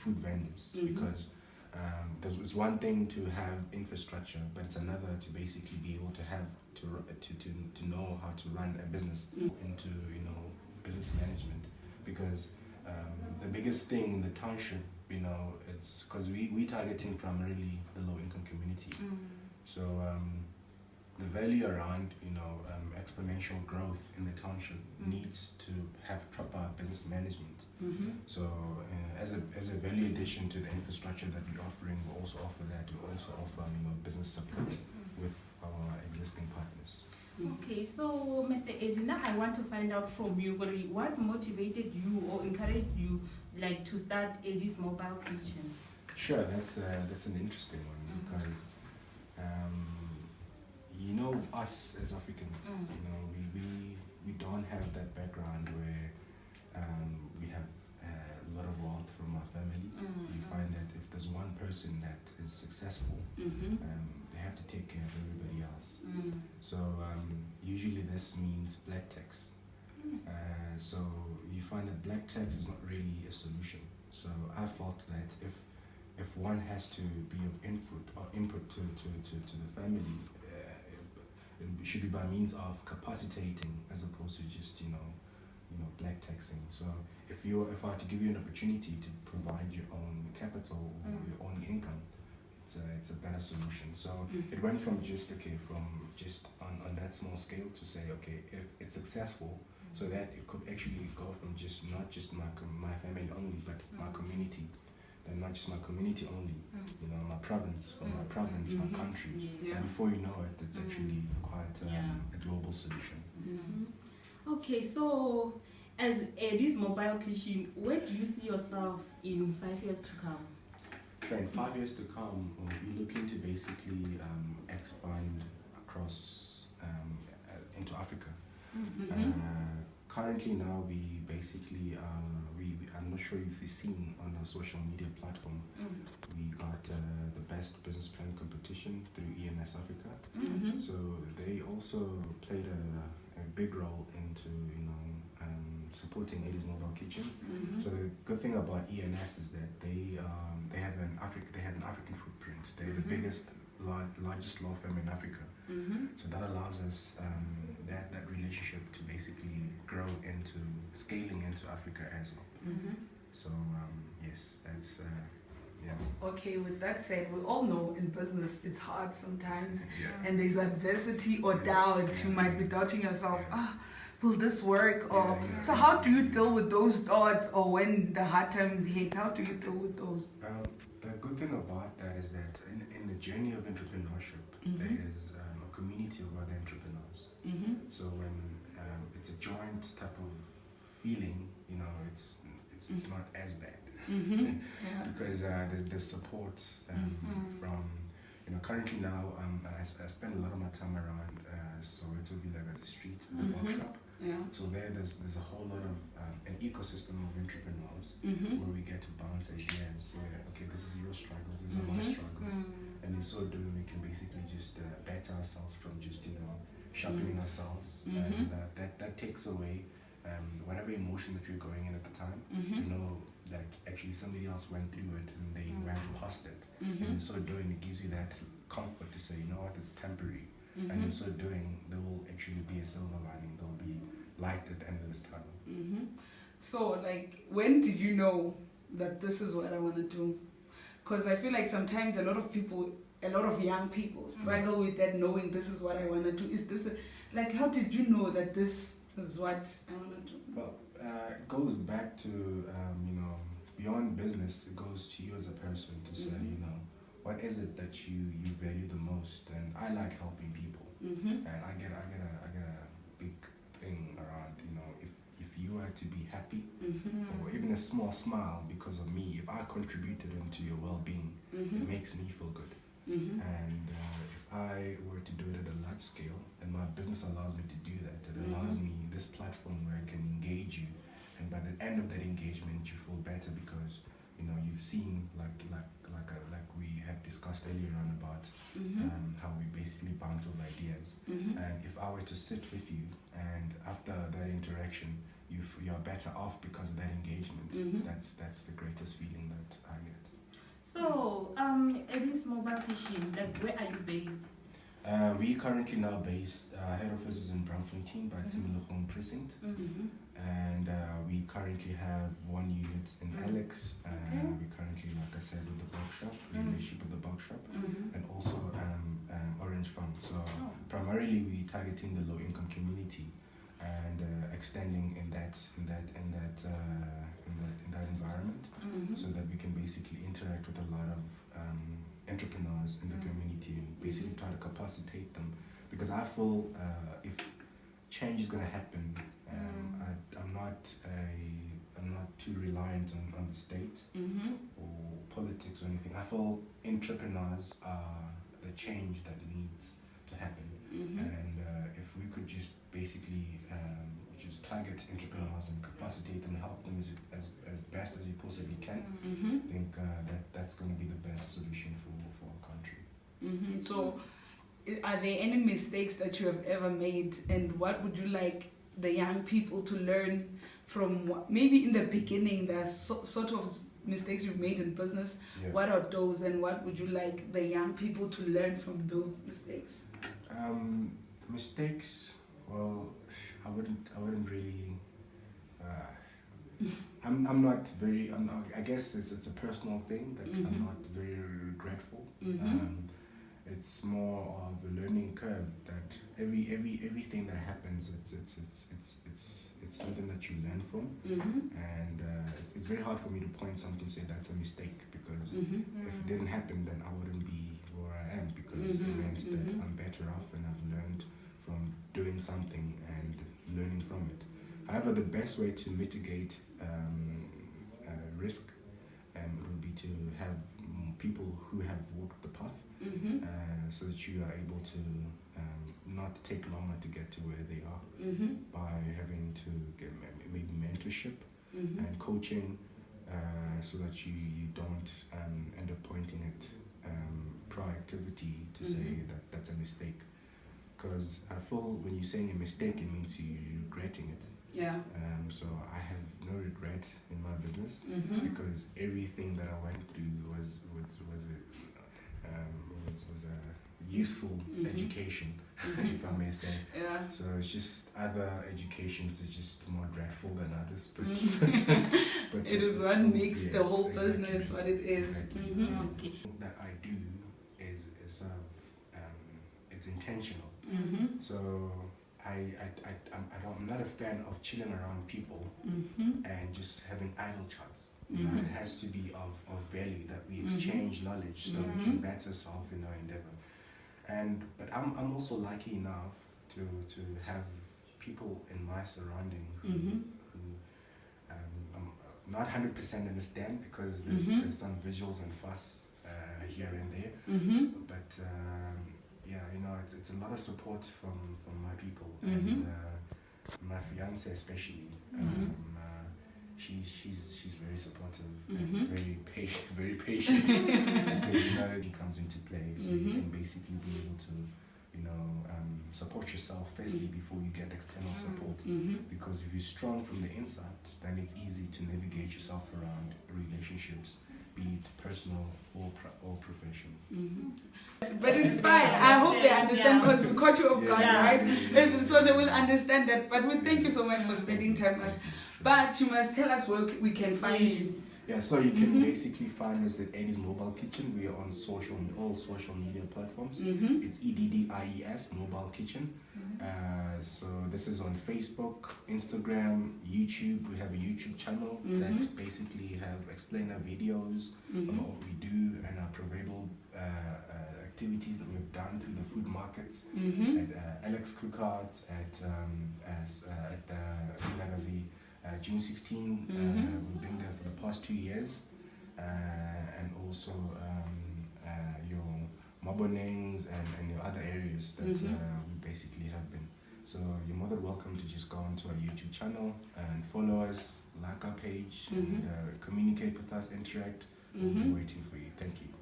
food vendors, because it's one thing to have infrastructure, but it's another to basically be able to have to know how to run a business into business management, because the biggest thing in the township, it's because we targeting primarily the low income community. So the value around exponential growth in the township needs to have proper business management. So as a value addition to the infrastructure that we're offering, we also offer that. We also offer business support with our existing partners. Okay, so Mr. Edina, I want to find out from you, what motivated you or encouraged you to start Eddie's Mobile Kitchen? Sure, that's an interesting one, because us as Africans, we don't have that background where we have a lot of wealth from our family. You find that if there's one person that is successful, they have to take care of everybody else. So usually this means black tax. So you find that black tax is not really a solution. So I felt that if one has to be of input to the family, it should be by means of capacitating as opposed to just black taxing. So if I were to give you an opportunity to provide your own capital or your own income, it's a better solution. So it went from just on that small scale to say, okay, if it's successful, so that it could actually go from not just my family only, but my community, and not just my community only, my province, my country. Yes. And before you know it, it's actually quite a global solution. Okay, so as Eddie's Mobile Kitchen, where do you see yourself in 5 years to come? Sure, in 5 years to come, we're looking to basically expand across into Africa. Currently now we basically I'm not sure if you've seen on our social media platform, we got the best business plan competition through EMS Africa. So they also played a big role into supporting Eddie's Mobile Kitchen. So the good thing about EMS is that they have an African footprint. They're the largest law firm in Africa. So that allows us that relationship to basically grow into scaling into Africa as well. So yes, that's Okay, with that said, we all know in business it's hard sometimes, and there's adversity or doubt. You might be doubting yourself. Will this work? So how do you deal with those thoughts, or when the hard times hit, how do you deal with those? The good thing about that is that in the journey of entrepreneurship, there is a community of other entrepreneurs. So when it's a joint type of feeling, it's not as bad. Because there's support from, currently now I spend a lot of my time around Soweto Village Street, the bookshop. So there's a whole lot of an ecosystem of entrepreneurs where we get to bounce ideas where, okay, this is your struggles, these are my struggles, and in so doing we can basically just better ourselves from just sharpening ourselves, and that takes away whatever emotion that you're going in at the time. That actually somebody else went through it and they went past it, and in so doing it gives you that comfort to say, you know what, it's temporary. And in so doing, there will actually be a silver lining. There will be light at the end of this tunnel. So, when did you know that this is what I want to do? Because I feel like sometimes a lot of young people struggle with that, knowing this is what I want to do. Is this how did you know that this is what I want to do? Well, it goes back to beyond business. It goes to you as a person to say, what is it that you value the most? And I like helping people, and I get a big thing around, if you are to be happy, or even a small smile because of me, if I contributed into your well-being, it makes me feel good. And if I were to do it at a large scale, and my business allows me to do that, it allows me this platform where I can engage you, and by the end of that engagement, you feel better because you've seen like we had discussed earlier on about how we basically bounce off ideas. And if I were to sit with you, and after that interaction, you're better off because of that engagement. That's the greatest feeling that I get. So, Eddie's Mobile Kitchen, like, where are you based? We currently now based, head office is in Braamfontein, but it's in Lohong Precinct. And we currently have one unit in Alex. We currently, like I said, with the bulk shop, relationship with the bulk shop, and also Orange Farm. So primarily we targeting the low income community and extending in that environment, so that we can basically interact with a lot of entrepreneurs in the community and basically try to capacitate them, because I feel if change is going to happen, I'm not too reliant on the state or politics or anything. I feel entrepreneurs are the change that needs to happen, and if we could just basically just target entrepreneurs and capacitate them, help them as best as you possibly can, I think that's going to be the best solution for our country. So, are there any mistakes that you have ever made, and what would you like the young people to learn from? Maybe in the beginning there's sort of mistakes you've made in business. What are those, and what would you like the young people to learn from those mistakes? Mistakes, well, I wouldn't really. I guess it's a personal thing that I'm not very regretful. It's more of a learning curve that everything that happens, it's something that you learn from, and it's very hard for me to point something and say that's a mistake, because if it didn't happen, then I wouldn't be where I am, because it means that I'm better off and I've learned from doing something and learning from it. However, the best way to mitigate risk would be to have people who have walked the path, so that you are able to not take longer to get to where they are, by having to get maybe mentorship and coaching, so that you don't end up pointing at proactivity to say that that's a mistake. Because I feel when you're saying a mistake, it means you're regretting it. So I have no regret in my business, because everything that I went through was a useful education, if I may say. So it's just other educations are just more dreadful than others, but it is what makes the whole business what it is. Okay. That I do is sort of it's intentional. So I'm not a fan of chilling around people and just having idle chats. It has to be of value, that we exchange knowledge so we can better ourselves in our endeavor. But I'm also lucky enough to have people in my surrounding who I'm not 100% understand, because there's some visuals and fuss here and there. But it's a lot of support from my people, and my fiance especially. She's very supportive and very patient, because it comes into play, so you can basically be able to support yourself firstly before you get external support, because if you're strong from the inside, then it's easy to navigate yourself around relationships, be it personal or professional. But it's fine. I hope they understand, because we caught you off guard, right? And so they will understand that. But we thank you so much for spending time with us. But you must tell us where we can find you. Yeah, so you can basically find us at Eddie's Mobile Kitchen. We are on all social media platforms. It's EDDIES Mobile Kitchen. So this is on Facebook, Instagram, YouTube. We have a YouTube channel that basically have explainer videos about what we do and our prevailable activities that we've done through the food markets at Alex Cookout, at the Legacy. June 16, we've been there for the past 2 years, and also your Mabonings and your other areas that we basically have been. So you're more than welcome to just go onto our YouTube channel and follow us, like our page, and communicate with us, interact. We'll be waiting for you. Thank you.